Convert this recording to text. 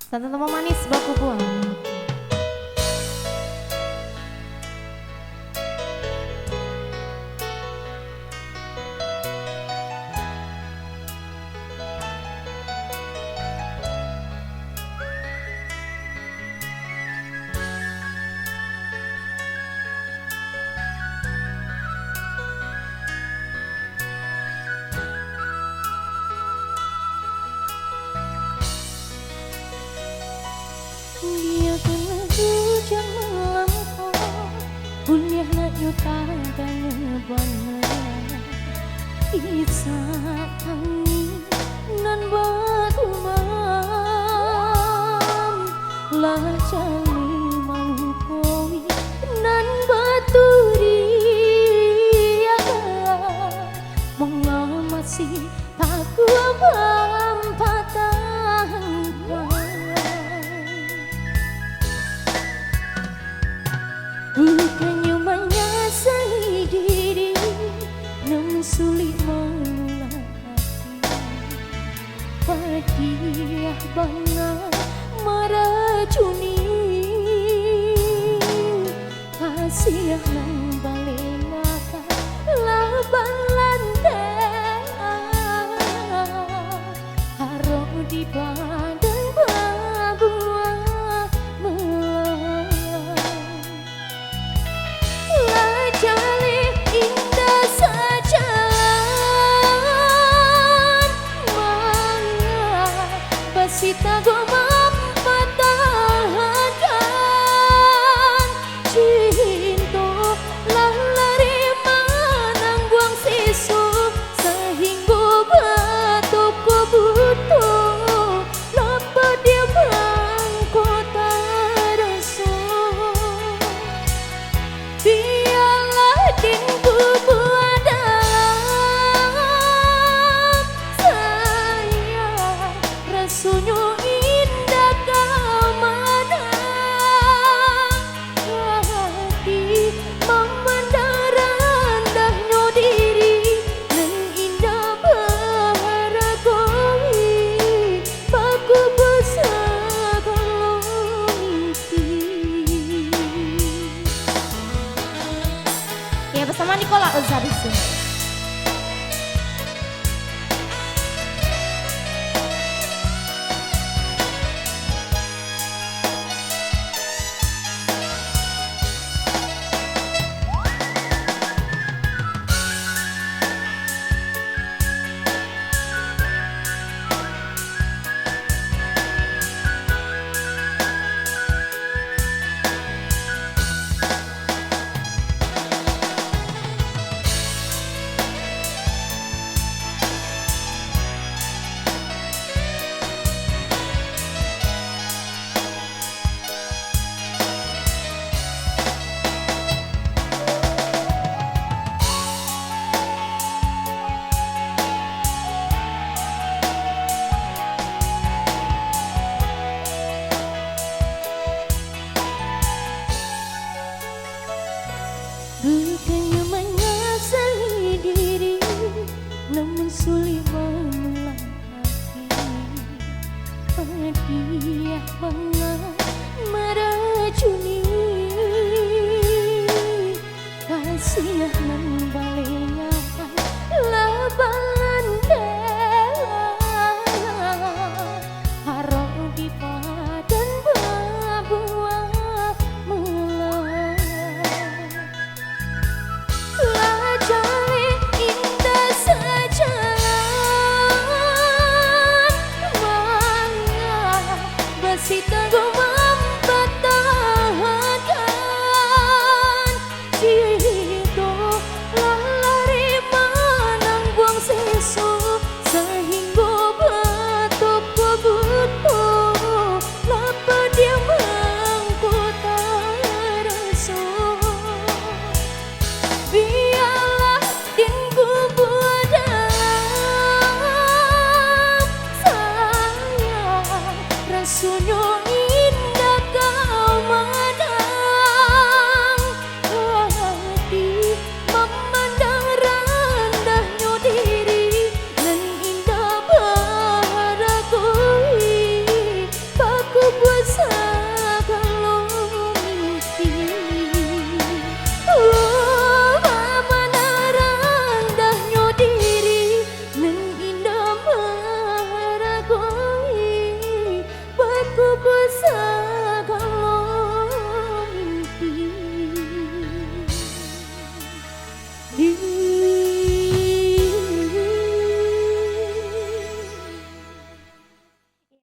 Santan temu manis baku buah. Dia kena hujan melampau, kuliah nak nyutakan banget. Kisah angin nan batu mam, lah jali malu koi nan batu dia, mengamasi tak kuam patah. Bukannya menyesali diri, namun sulit menolak hati. Padiah banget meracuni, kasih yang balik ngata laban lantai, harap di padang babuah melah. Jali indah sajalan, mana basita go mempertahankan cinta lari manang buang sisu sehingga batuk butuh lapa dia bangkota rasa. Dinku buadalam saya rasanya indah kemanang hati memandang rendahnya diri dan indah berharagoi baku besar kalau mimpi. Ya bersama Nicola Ozarisu. Bukannya menyesali diri, namun sulit menolak hati. Padiah banget meracuni, kasih nan balik ngata laban harap di padan babuah melah. Jali indah sajalan, mana basita go mempertahankan cinta lari manang buang sisu sehingga batuk butuh lapa dia mangkota rasa. Biarlah dinku buadalam saya rasanya indah kau madang hati memandang rendahnya diri dan indah berharagoi baku hilang.